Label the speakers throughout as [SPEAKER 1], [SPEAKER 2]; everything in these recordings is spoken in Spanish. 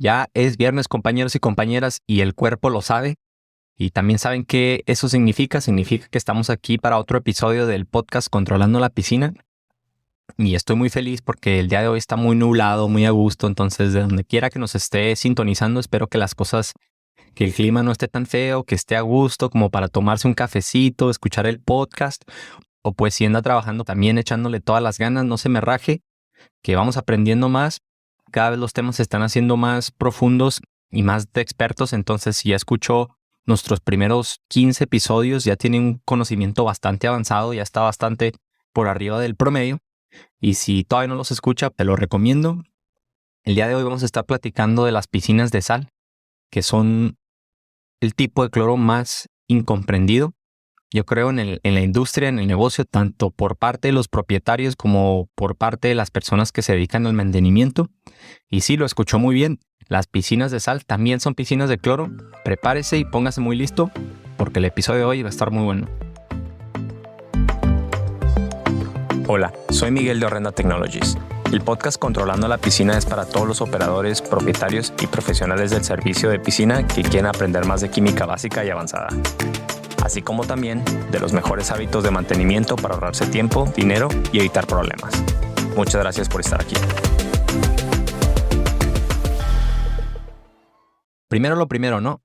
[SPEAKER 1] Ya es viernes, compañeros y compañeras, y el cuerpo lo sabe. Y también saben qué eso significa. Significa que estamos aquí para otro episodio del podcast Controlando la Piscina. Y estoy muy feliz porque el día de hoy está muy nublado, muy a gusto. Entonces, de donde quiera que nos esté sintonizando, espero que que el clima no esté tan feo, que esté a gusto como para tomarse un cafecito, escuchar el podcast. O pues si anda trabajando también echándole todas las ganas, no se me raje, que vamos aprendiendo más. Cada vez los temas se están haciendo más profundos y más de expertos. Entonces, si ya escuchó nuestros primeros 15 episodios, ya tiene un conocimiento bastante avanzado, ya está bastante por arriba del promedio. Y si todavía no los escucha, te lo recomiendo. El día de hoy vamos a estar platicando de las piscinas de sal, que son el tipo de cloro más incomprendido, yo creo, en la industria, en el negocio, tanto por parte de los propietarios como por parte de las personas que se dedican al mantenimiento. Y sí, lo escuchó muy bien. Las piscinas de sal también son piscinas de cloro. Prepárese y póngase muy listo porque el episodio de hoy va a estar muy bueno. Hola, soy Miguel de Orrenda Technologies. El podcast Controlando la Piscina es para todos los operadores, propietarios y profesionales del servicio de piscina que quieren aprender más de química básica y avanzada, así como también de los mejores hábitos de mantenimiento para ahorrarse tiempo, dinero y evitar problemas. Muchas gracias por estar aquí. Primero lo primero, ¿no?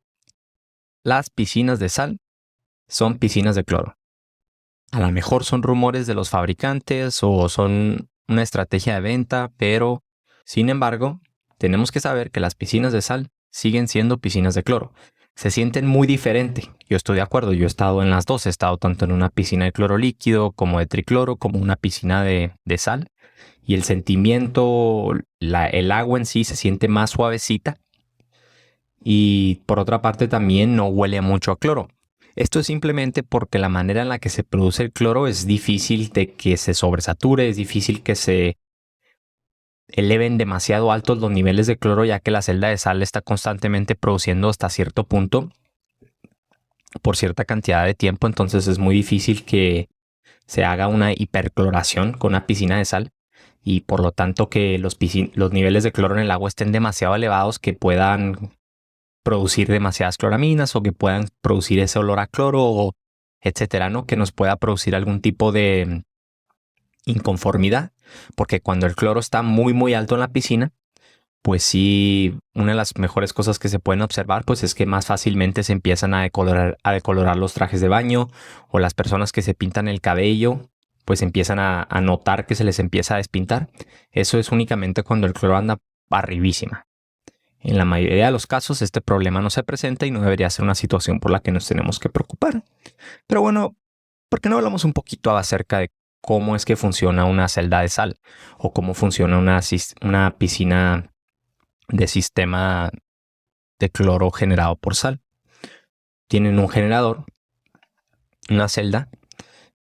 [SPEAKER 1] Las piscinas de sal son piscinas de cloro. A lo mejor son rumores de los fabricantes o son una estrategia de venta, pero sin embargo, tenemos que saber que las piscinas de sal siguen siendo piscinas de cloro. Se sienten muy diferente. Yo estoy de acuerdo, yo he estado en las dos. He estado tanto en una piscina de cloro líquido como de tricloro, como una piscina de sal. Y el sentimiento, el agua en sí se siente más suavecita. Y por otra parte también no huele mucho a cloro. Esto es simplemente porque la manera en la que se produce el cloro es difícil de que se sobresature, es difícil que se eleven demasiado altos los niveles de cloro, ya que la celda de sal está constantemente produciendo hasta cierto punto por cierta cantidad de tiempo. Entonces es muy difícil que se haga una hipercloración con una piscina de sal y por lo tanto que los niveles de cloro en el agua estén demasiado elevados que puedan producir demasiadas cloraminas o que puedan producir ese olor a cloro o etcétera, ¿no? Que nos pueda producir algún tipo de inconformidad, porque cuando el cloro está muy alto en la piscina, pues sí, una de las mejores cosas que se pueden observar pues es que más fácilmente se empiezan a decolorar los trajes de baño, o las personas que se pintan el cabello pues empiezan a notar que se les empieza a despintar. Eso es únicamente cuando el cloro anda arribísima. En la mayoría de los casos este problema no se presenta y no debería ser una situación por la que nos tenemos que preocupar. Pero bueno, ¿por qué no hablamos un poquito acerca de cómo es que funciona una celda de sal o cómo funciona una piscina de sistema de cloro generado por sal? Tienen un generador, una celda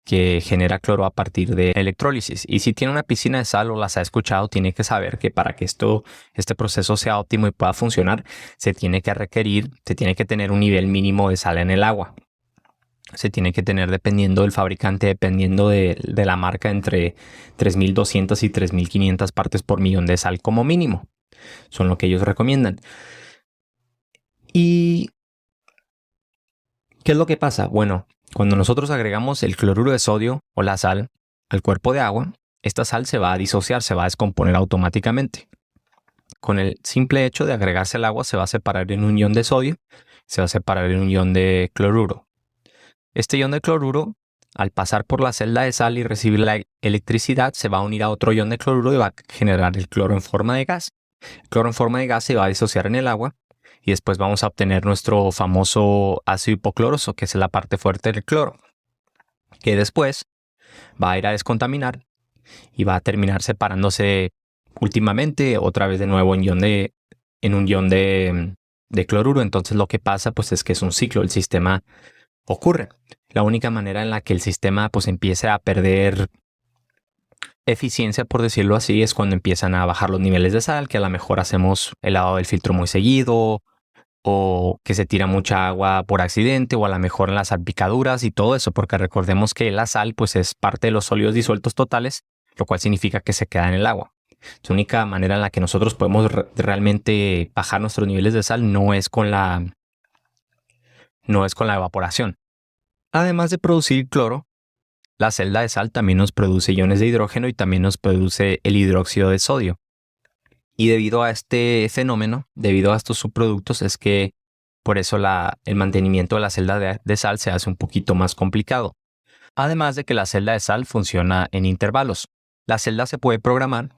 [SPEAKER 1] que genera cloro a partir de electrólisis. Y si tiene una piscina de sal o las ha escuchado, tiene que saber que para que este proceso sea óptimo y pueda funcionar, se tiene que tener un nivel mínimo de sal en el agua. Se tiene que tener, dependiendo del fabricante, dependiendo de la marca, entre 3.200 y 3.500 partes por millón de sal como mínimo. Son lo que ellos recomiendan. ¿Y qué es lo que pasa? Bueno, cuando nosotros agregamos el cloruro de sodio o la sal al cuerpo de agua, esta sal se va a disociar, se va a descomponer automáticamente. Con el simple hecho de agregarse al agua se va a separar en un ion de sodio, se va a separar en un ion de cloruro. Este ion de cloruro, al pasar por la celda de sal y recibir la electricidad, se va a unir a otro ion de cloruro y va a generar el cloro en forma de gas. El cloro en forma de gas se va a disociar en el agua y después vamos a obtener nuestro famoso ácido hipocloroso, que es la parte fuerte del cloro, que después va a ir a descontaminar y va a terminar separándose últimamente otra vez de nuevo en un ion de cloruro. Entonces lo que pasa pues es que es un ciclo, el sistema ocurre. La única manera en la que el sistema pues empiece a perder eficiencia, por decirlo así, es cuando empiezan a bajar los niveles de sal, que a lo mejor hacemos el lavado del filtro muy seguido, o que se tira mucha agua por accidente, o a lo mejor en las salpicaduras y todo eso, porque recordemos que la sal pues es parte de los sólidos disueltos totales, lo cual significa que se queda en el agua. La única manera en la que nosotros podemos realmente bajar nuestros niveles de sal no es con la evaporación. Además de producir cloro, la celda de sal también nos produce iones de hidrógeno y también nos produce el hidróxido de sodio. Y debido a este fenómeno, debido a estos subproductos, es que por eso el mantenimiento de la celda de sal se hace un poquito más complicado. Además de que la celda de sal funciona en intervalos. La celda se puede programar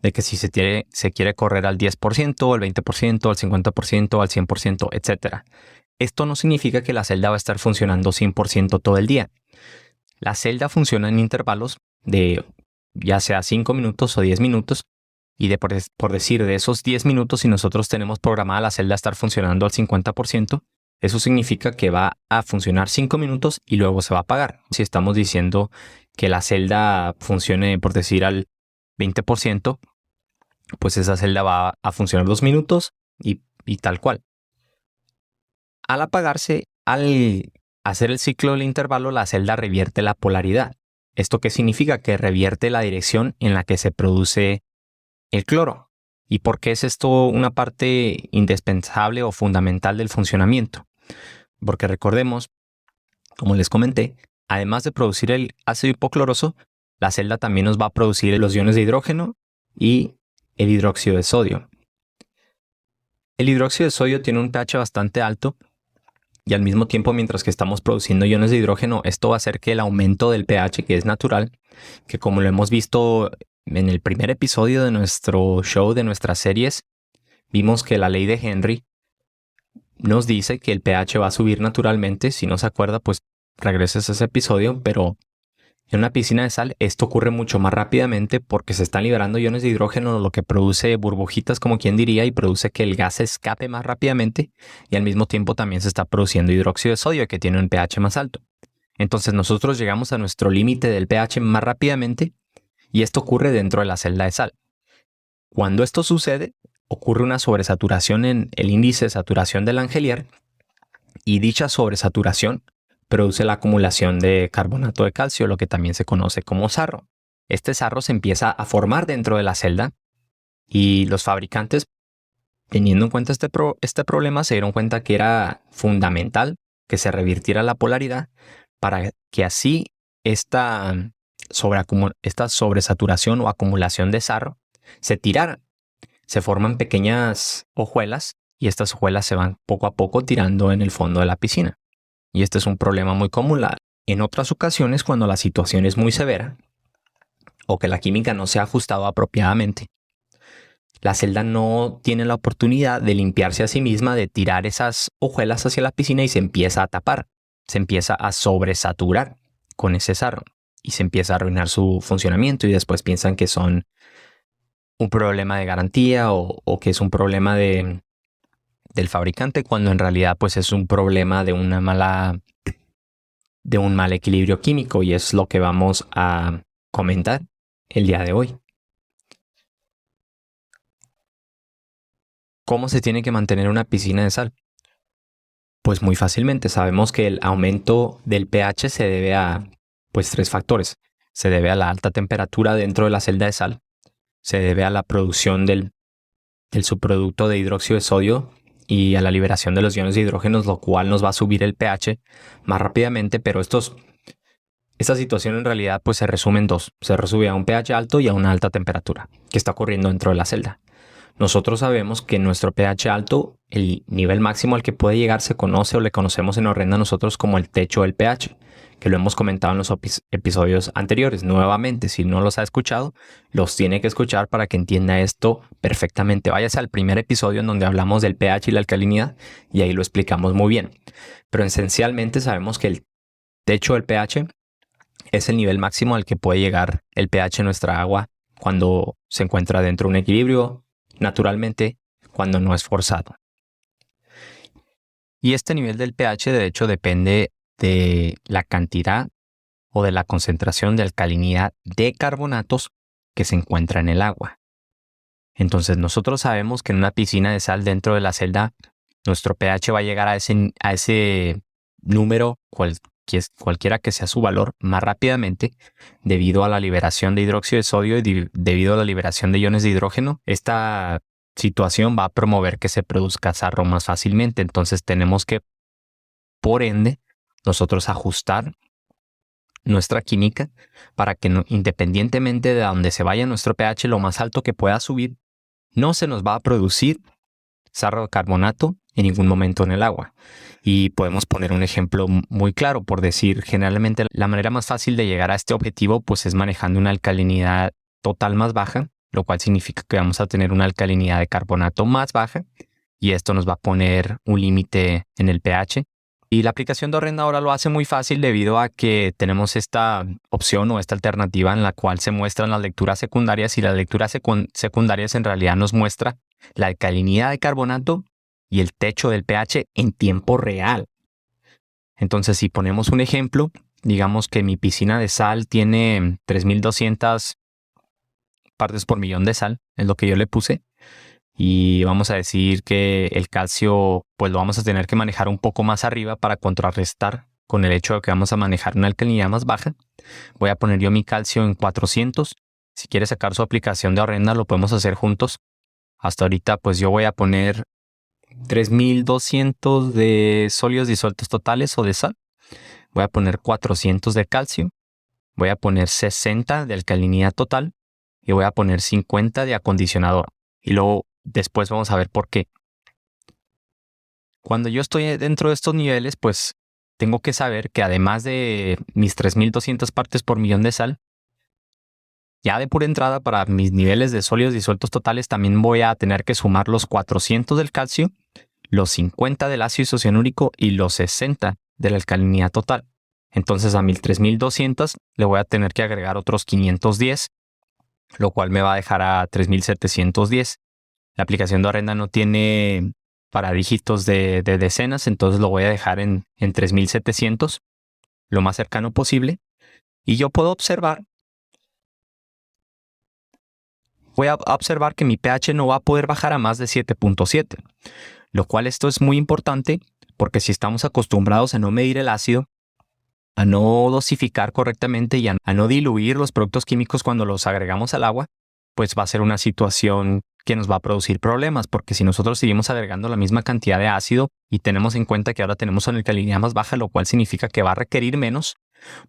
[SPEAKER 1] de que si se quiere correr al 10%, al 20%, al 50%, al 100%, etc. Esto no significa que la celda va a estar funcionando 100% todo el día. La celda funciona en intervalos de ya sea 5 minutos o 10 minutos. Y por decir, de esos 10 minutos, si nosotros tenemos programada la celda a estar funcionando al 50%, eso significa que va a funcionar 5 minutos y luego se va a apagar. Si estamos diciendo que la celda funcione, por decir, al 20%, pues esa celda va a funcionar 2 minutos y tal cual. Al apagarse, al hacer el ciclo del intervalo, la celda revierte la polaridad. ¿Esto qué significa? Que revierte la dirección en la que se produce el cloro. ¿Y por qué es esto una parte indispensable o fundamental del funcionamiento? Porque recordemos, como les comenté, además de producir el ácido hipocloroso, la celda también nos va a producir los iones de hidrógeno y el hidróxido de sodio. El hidróxido de sodio tiene un pH bastante alto y al mismo tiempo, mientras que estamos produciendo iones de hidrógeno, esto va a hacer que el aumento del pH, que es natural, que como lo hemos visto en el primer episodio de nuestro show, de nuestras series, vimos que la ley de Henry nos dice que el pH va a subir naturalmente. Si no se acuerda, pues regreses a ese episodio, pero en una piscina de sal esto ocurre mucho más rápidamente porque se están liberando iones de hidrógeno, lo que produce burbujitas, como quien diría, y produce que el gas escape más rápidamente, y al mismo tiempo también se está produciendo hidróxido de sodio, que tiene un pH más alto. Entonces nosotros llegamos a nuestro límite del pH más rápidamente, y esto ocurre dentro de la celda de sal. Cuando esto sucede, ocurre una sobresaturación en el índice de saturación del Langelier, y dicha sobresaturación produce la acumulación de carbonato de calcio, lo que también se conoce como sarro. Este sarro se empieza a formar dentro de la celda y los fabricantes, teniendo en cuenta este problema, se dieron cuenta que era fundamental que se revirtiera la polaridad para que así esta sobresaturación o acumulación de sarro se tirara. Se forman pequeñas hojuelas y estas hojuelas se van poco a poco tirando en el fondo de la piscina. Y este es un problema muy común. En otras ocasiones, cuando la situación es muy severa o que la química no se ha ajustado apropiadamente, la celda no tiene la oportunidad de limpiarse a sí misma, de tirar esas hojuelas hacia la piscina y se empieza a tapar, se empieza a sobresaturar con ese sarro y se empieza a arruinar su funcionamiento y después piensan que son un problema de garantía o que es un problema del fabricante, cuando en realidad pues es un problema de un mal equilibrio químico, y es lo que vamos a comentar el día de hoy. ¿Cómo se tiene que mantener una piscina de sal? Pues muy fácilmente. Sabemos que el aumento del pH se debe a pues 3 factores. Se debe a la alta temperatura dentro de la celda de sal, se debe a la producción del subproducto de hidróxido de sodio y a la liberación de los iones de hidrógeno, lo cual nos va a subir el pH más rápidamente, pero esta situación en realidad pues se resume en dos. Se resume a un pH alto y a una alta temperatura que está ocurriendo dentro de la celda. Nosotros sabemos que nuestro pH alto, el nivel máximo al que puede llegar, se conoce o le conocemos en Horrenda nosotros como el techo del pH, que lo hemos comentado en los episodios anteriores. Nuevamente, si no los ha escuchado, los tiene que escuchar para que entienda esto perfectamente. Váyase al primer episodio en donde hablamos del pH y la alcalinidad y ahí lo explicamos muy bien. Pero esencialmente sabemos que el techo del pH es el nivel máximo al que puede llegar el pH de nuestra agua cuando se encuentra dentro de un equilibrio, naturalmente cuando no es forzado. Y este nivel del pH de hecho depende de la cantidad o de la concentración de alcalinidad de carbonatos que se encuentra en el agua. Entonces nosotros sabemos que en una piscina de sal dentro de la celda nuestro pH va a llegar a ese número cualquiera que sea su valor, más rápidamente debido a la liberación de hidróxido de sodio y debido a la liberación de iones de hidrógeno. Esta situación va a promover que se produzca sarro más fácilmente. Entonces tenemos que, por ende, nosotros ajustar nuestra química para que independientemente de donde se vaya nuestro pH, lo más alto que pueda subir, no se nos va a producir sarro de carbonato en ningún momento en el agua. Y podemos poner un ejemplo muy claro, por decir, generalmente la manera más fácil de llegar a este objetivo pues es manejando una alcalinidad total más baja, lo cual significa que vamos a tener una alcalinidad de carbonato más baja y esto nos va a poner un límite en el pH. Y la aplicación de Horrenda ahora lo hace muy fácil debido a que tenemos esta opción o esta alternativa en la cual se muestran las lecturas secundarias y las lecturas secundarias en realidad nos muestra la alcalinidad de carbonato y el techo del pH en tiempo real. Entonces, si ponemos un ejemplo, digamos que mi piscina de sal tiene 3200 partes por millón de sal, es lo que yo le puse. Y vamos a decir que el calcio pues lo vamos a tener que manejar un poco más arriba para contrarrestar con el hecho de que vamos a manejar una alcalinidad más baja. Voy a poner yo mi calcio en 400. Si quieres sacar su aplicación de Horrenda lo podemos hacer juntos. Hasta ahorita pues yo voy a poner 3200 de sólidos disueltos totales o de sal. Voy a poner 400 de calcio. Voy a poner 60 de alcalinidad total. Y voy a poner 50 de acondicionador. Y luego después vamos a ver por qué. Cuando yo estoy dentro de estos niveles, pues tengo que saber que además de mis 3200 partes por millón de sal, ya de pura entrada para mis niveles de sólidos disueltos totales también voy a tener que sumar los 400 del calcio, los 50 del ácido isocianúrico y los 60 de la alcalinidad total. Entonces a 3200 le voy a tener que agregar otros 510, lo cual me va a dejar a 3710. La aplicación de Horrenda no tiene para dígitos de decenas, entonces lo voy a dejar en 3700, lo más cercano posible. Y yo puedo observar, voy a observar que mi pH no va a poder bajar a más de 7.7, lo cual esto es muy importante porque si estamos acostumbrados a no medir el ácido, a no dosificar correctamente y a no diluir los productos químicos cuando los agregamos al agua, pues va a ser una situación que nos va a producir problemas, porque si nosotros seguimos agregando la misma cantidad de ácido y tenemos en cuenta que ahora tenemos una alcalinidad más baja, lo cual significa que va a requerir menos,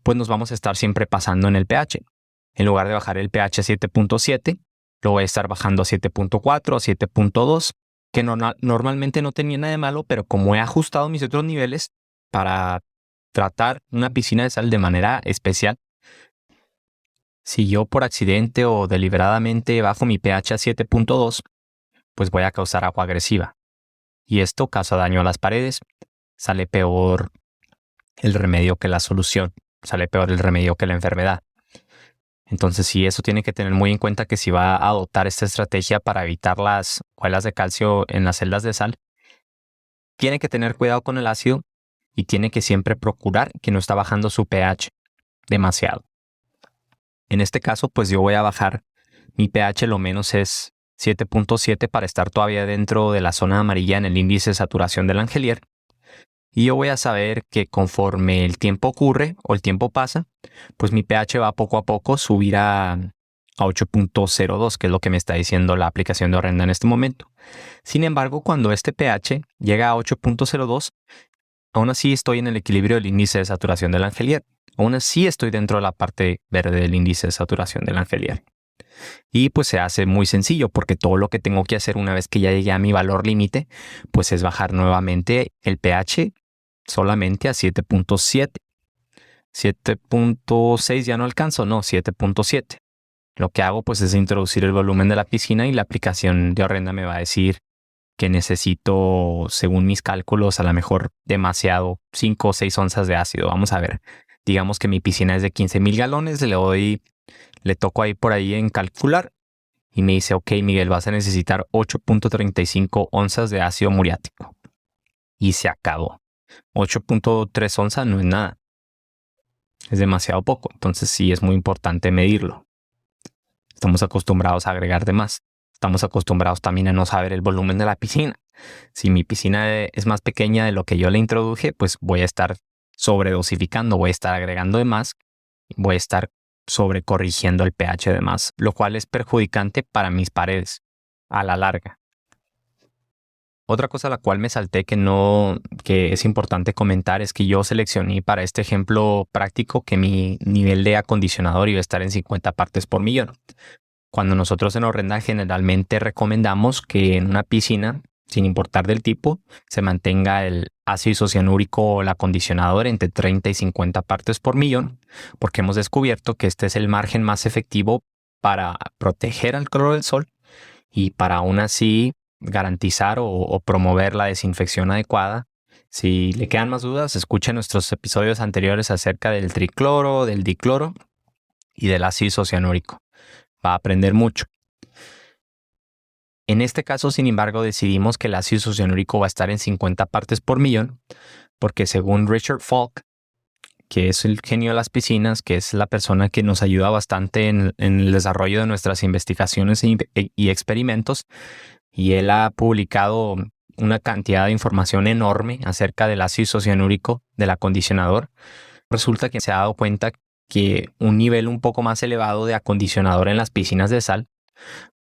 [SPEAKER 1] pues nos vamos a estar siempre pasando en el pH. En lugar de bajar el pH a 7.7, lo voy a estar bajando a 7.4 o 7.2, que normalmente no tenía nada de malo, pero como he ajustado mis otros niveles para tratar una piscina de sal de manera especial, si yo por accidente o deliberadamente bajo mi pH a 7.2, pues voy a causar agua agresiva. Y esto causa daño a las paredes. Sale peor el remedio que la solución. Sale peor el remedio que la enfermedad. Entonces sí, eso tiene que tener muy en cuenta que si va a adoptar esta estrategia para evitar las huelas de calcio en las celdas de sal, tiene que tener cuidado con el ácido y tiene que siempre procurar que no está bajando su pH demasiado. En este caso, pues yo voy a bajar mi pH, lo menos es 7.7 para estar todavía dentro de la zona amarilla en el índice de saturación del Langelier. Y yo voy a saber que conforme el tiempo ocurre o el tiempo pasa, pues mi pH va poco a poco subir a 8.02, que es lo que me está diciendo la aplicación de Horrenda en este momento. Sin embargo, cuando este pH llega a 8.02, aún así estoy en el equilibrio del índice de saturación del Langelier. Aún así estoy dentro de la parte verde del índice de saturación del Langelier. Y pues se hace muy sencillo porque todo lo que tengo que hacer una vez que ya llegué a mi valor límite, pues es bajar nuevamente el pH solamente a 7.7. 7.6 ya no alcanzo, no, 7.7. Lo que hago pues es introducir el volumen de la piscina y la aplicación de Horrenda me va a decir que necesito, según mis cálculos, a lo mejor demasiado 5 o 6 onzas de ácido. Vamos a ver. Digamos que mi piscina es de 15,000 galones, le toco ahí por ahí en calcular y me dice, ok, Miguel, vas a necesitar 8.35 onzas de ácido muriático. Y se acabó. 8.3 onzas no es nada. Es demasiado poco, entonces sí es muy importante medirlo. Estamos acostumbrados a agregar de más. Estamos acostumbrados también a no saber el volumen de la piscina. Si mi piscina es más pequeña de lo que yo le introduje, pues voy a estar sobredosificando, voy a estar agregando de más, voy a estar sobrecorrigiendo el pH de más, lo cual es perjudicante para mis paredes a la larga. Otra cosa a la cual me salté que es importante comentar es que yo seleccioné para este ejemplo práctico que mi nivel de acondicionador iba a estar en 50 partes por millón. Cuando nosotros en Orrenda generalmente recomendamos que en una piscina, sin importar del tipo, se mantenga el ácido isocianúrico o el acondicionador entre 30 y 50 partes por millón, porque hemos descubierto que este es el margen más efectivo para proteger al cloro del sol y para aún así garantizar o promover la desinfección adecuada. Si le quedan más dudas, escuchen nuestros episodios anteriores acerca del tricloro, del dicloro y del ácido isocianúrico. Va a aprender mucho. En este caso, sin embargo, decidimos que el ácido isocianúrico va a estar en 50 partes por millón, porque según Richard Falk, que es el genio de las piscinas, que es la persona que nos ayuda bastante en el desarrollo de nuestras investigaciones y experimentos, y él ha publicado una cantidad de información enorme acerca del ácido isocianúrico del acondicionador. Resulta que se ha dado cuenta que un nivel un poco más elevado de acondicionador en las piscinas de sal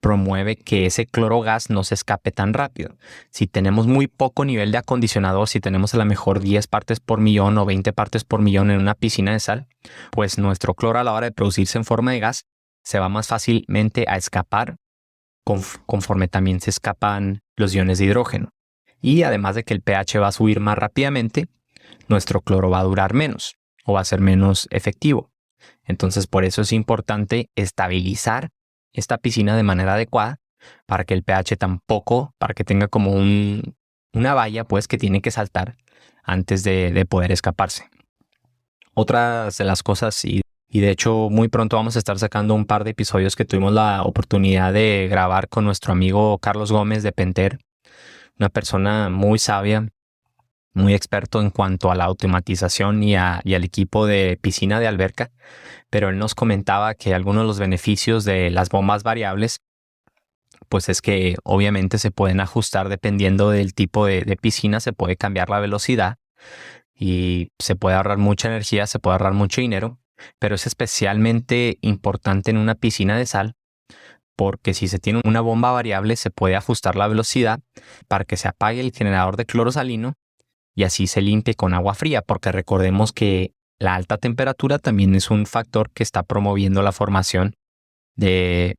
[SPEAKER 1] promueve que ese cloro gas no se escape tan rápido. Si tenemos muy poco nivel de acondicionador, si tenemos a lo mejor 10 partes por millón o 20 partes por millón en una piscina de sal, pues nuestro cloro a la hora de producirse en forma de gas se va más fácilmente a escapar conforme también se escapan los iones de hidrógeno. Y además de que el pH va a subir más rápidamente, nuestro cloro va a durar menos o va a ser menos efectivo. Entonces, por eso es importante estabilizar esta piscina de manera adecuada para que el pH para que tenga como una valla pues que tiene que saltar antes de poder escaparse. Otras de las cosas, y de hecho muy pronto vamos a estar sacando un par de episodios que tuvimos la oportunidad de grabar con nuestro amigo Carlos Gómez de Penter, una persona muy sabia, muy experto en cuanto a la automatización y al equipo de piscina de alberca, pero él nos comentaba que algunos de los beneficios de las bombas variables, pues es que obviamente se pueden ajustar dependiendo del tipo de piscina, se puede cambiar la velocidad y se puede ahorrar mucha energía, se puede ahorrar mucho dinero, pero es especialmente importante en una piscina de sal porque si se tiene una bomba variable se puede ajustar la velocidad para que se apague el generador de cloro salino y así se limpie con agua fría, porque recordemos que la alta temperatura también es un factor que está promoviendo la formación de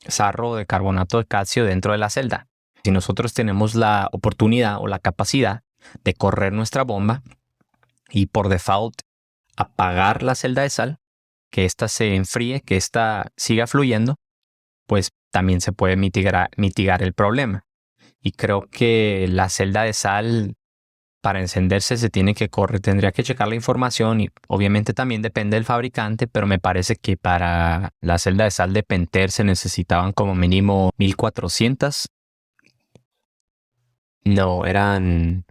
[SPEAKER 1] sarro o de carbonato de calcio dentro de la celda. Si nosotros tenemos la oportunidad o la capacidad de correr nuestra bomba y por default apagar la celda de sal, que ésta se enfríe, que ésta siga fluyendo, pues también se puede mitigar el problema. Y creo que la celda de sal para encenderse se tiene que tendría que checar la información y obviamente también depende del fabricante, pero me parece que para la celda de sal de Penter se necesitaban como mínimo 1400. No, eran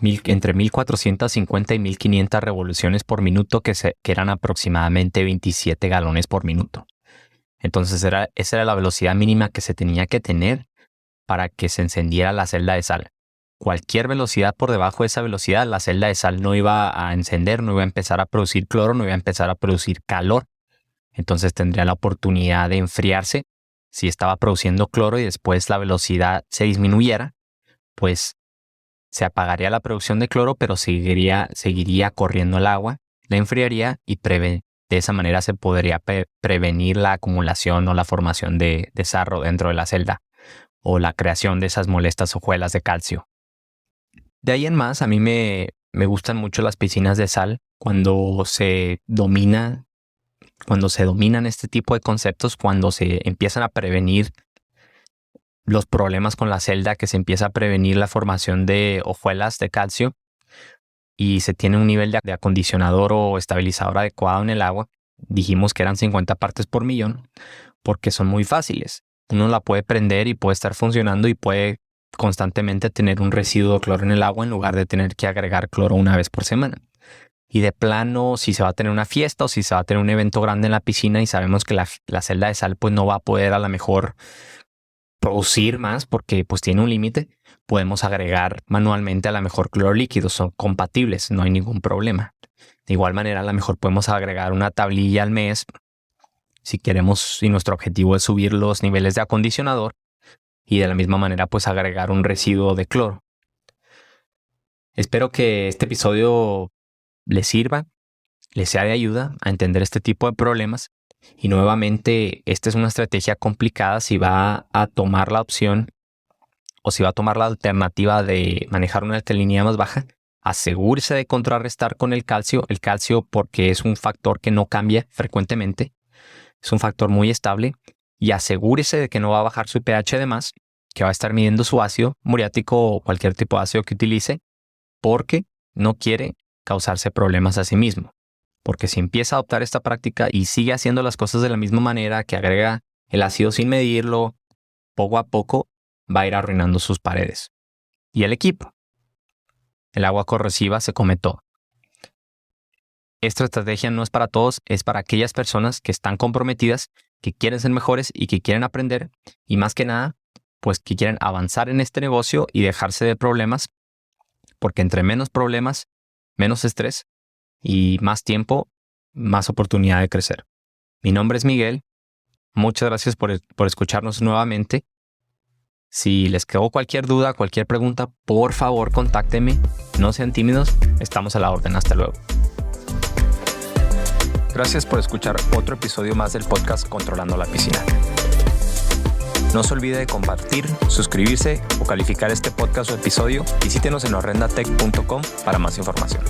[SPEAKER 1] entre 1450 y 1500 revoluciones por minuto que eran aproximadamente 27 galones por minuto. Entonces esa era la velocidad mínima que se tenía que tener para que se encendiera la celda de sal. Cualquier velocidad por debajo de esa velocidad, la celda de sal no iba a encender, no iba a empezar a producir cloro, no iba a empezar a producir calor. Entonces tendría la oportunidad de enfriarse. Si estaba produciendo cloro y después la velocidad se disminuyera, pues se apagaría la producción de cloro, pero seguiría corriendo el agua, la enfriaría y de esa manera se podría prevenir la acumulación o la formación de sarro dentro de la celda o la creación de esas molestas hojuelas de calcio. De ahí en más, a mí me gustan mucho las piscinas de sal cuando se dominan este tipo de conceptos, cuando se empiezan a prevenir los problemas con la celda, que se empieza a prevenir la formación de hojuelas de calcio y se tiene un nivel de acondicionador o estabilizador adecuado en el agua. Dijimos que eran 50 partes por millón porque son muy fáciles. Uno la puede prender y puede estar funcionando y puede constantemente tener un residuo de cloro en el agua en lugar de tener que agregar cloro una vez por semana. Y de plano, si se va a tener una fiesta o si se va a tener un evento grande en la piscina y sabemos que la celda de sal pues no va a poder a lo mejor producir más porque pues tiene un límite, podemos agregar manualmente a lo mejor cloro líquido, son compatibles, no hay ningún problema. De igual manera, a lo mejor podemos agregar una tablilla al mes si queremos, si nuestro objetivo es subir los niveles de acondicionador, y de la misma manera pues agregar un residuo de cloro. Espero que este episodio les sirva, les sea de ayuda a entender este tipo de problemas. Y nuevamente, esta es una estrategia complicada si va a tomar la opción o si va a tomar la alternativa de manejar una alcalinidad más baja. Asegúrese de contrarrestar con el calcio porque es un factor que no cambia frecuentemente, es un factor muy estable, y asegúrese de que no va a bajar su pH de más, que va a estar midiendo su ácido muriático o cualquier tipo de ácido que utilice, porque no quiere causarse problemas a sí mismo. Porque si empieza a adoptar esta práctica y sigue haciendo las cosas de la misma manera, que agrega el ácido sin medirlo, poco a poco va a ir arruinando sus paredes y el equipo. El agua corrosiva se come todo. Esta estrategia no es para todos, es para aquellas personas que están comprometidas, que quieren ser mejores y que quieren aprender, y más que nada, pues que quieren avanzar en este negocio y dejarse de problemas, porque entre menos problemas, menos estrés y más tiempo, más oportunidad de crecer. Mi nombre es Miguel. Muchas gracias por escucharnos nuevamente. Si les quedó cualquier duda, cualquier pregunta, por favor, contáctenme. No sean tímidos, estamos a la orden. Hasta luego. Gracias por escuchar otro episodio más del podcast Controlando la Piscina. No se olvide de compartir, suscribirse o calificar este podcast o episodio. Visítenos en horrendatech.com para más información.